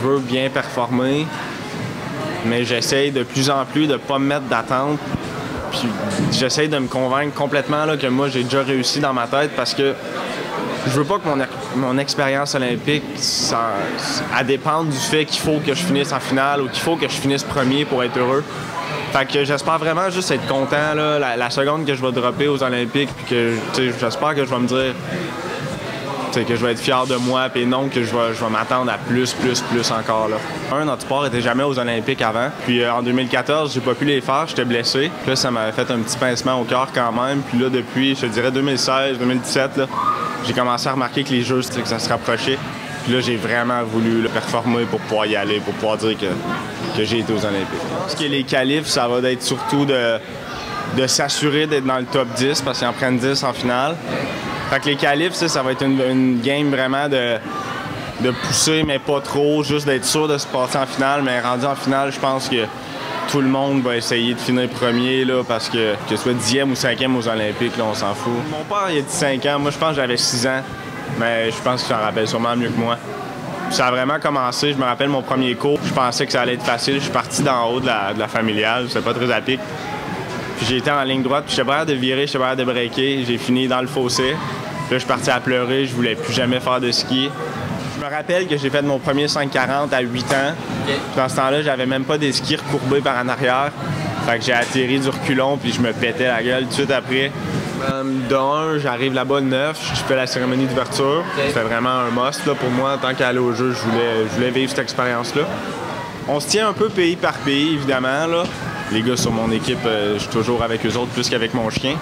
je veux bien performer, mais j'essaye de plus en plus de ne pas me mettre d'attente. Puis j'essaye de me convaincre complètement là, que moi, j'ai déjà réussi dans ma tête parce que je veux pas que mon expérience olympique elle dépende du fait qu'il faut que je finisse en finale ou qu'il faut que je finisse premier pour être heureux. Fait que j'espère vraiment juste être content là, la seconde que je vais dropper aux Olympiques, puis que j'espère que je vais me dire que je vais être fier de moi, puis non que je vais m'attendre à plus encore. Là. Notre sport n'était jamais aux Olympiques avant. Puis en 2014, j'ai pas pu les faire, j'étais blessé. Puis là, ça m'avait fait un petit pincement au cœur quand même. Puis là, depuis, je te dirais 2016, 2017, là, j'ai commencé à remarquer que les Jeux, que ça se rapprochait. Puis là, j'ai vraiment voulu là, performer pour pouvoir y aller, pour pouvoir dire que j'ai été aux Olympiques. Ce qui est les qualifs, ça va être surtout de s'assurer d'être dans le top 10 parce qu'ils en prennent 10 en finale. Fait que les qualifs, ça va être une game vraiment de pousser, mais pas trop, juste d'être sûr de se passer en finale. Mais rendu en finale, je pense que tout le monde va essayer de finir premier là, parce que ce soit 10e ou 5e aux Olympiques, là, on s'en fout. Mon père, il a 15 ans. Moi, je pense que j'avais 6 ans. Mais je pense qu'il s'en rappelle sûrement mieux que moi. Ça a vraiment commencé. Je me rappelle mon premier cours. Je pensais que ça allait être facile. Je suis parti d'en haut de la familiale. C'était pas très à pic. Puis j'ai été en ligne droite. Puis j'étais pas capable de virer, j'étais pas capable de breaker. J'ai fini dans le fossé. Puis là, je suis parti à pleurer. Je voulais plus jamais faire de ski. Je me rappelle que j'ai fait mon premier 540 à 8 ans. Okay. Puis dans ce temps-là, j'avais même pas des skis recourbés par en arrière. Fait que j'ai atterri du reculon puis je me pétais la gueule tout de suite après. J'arrive là-bas le 9, je fais la cérémonie d'ouverture. Okay. C'était vraiment un must là, pour moi. En tant qu'aller au jeu, je voulais vivre cette expérience-là. On se tient un peu pays par pays, évidemment. Là. Les gars sur mon équipe, je suis toujours avec eux autres plus qu'avec mon chien.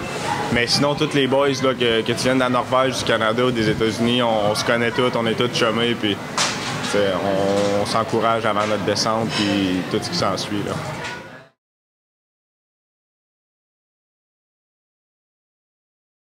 Mais sinon, tous les boys là, que tu viennes de la Norvège, du Canada ou des États-Unis, on se connaît tous, on est tous chumés. Puis on s'encourage avant notre descente puis tout ce qui s'ensuit.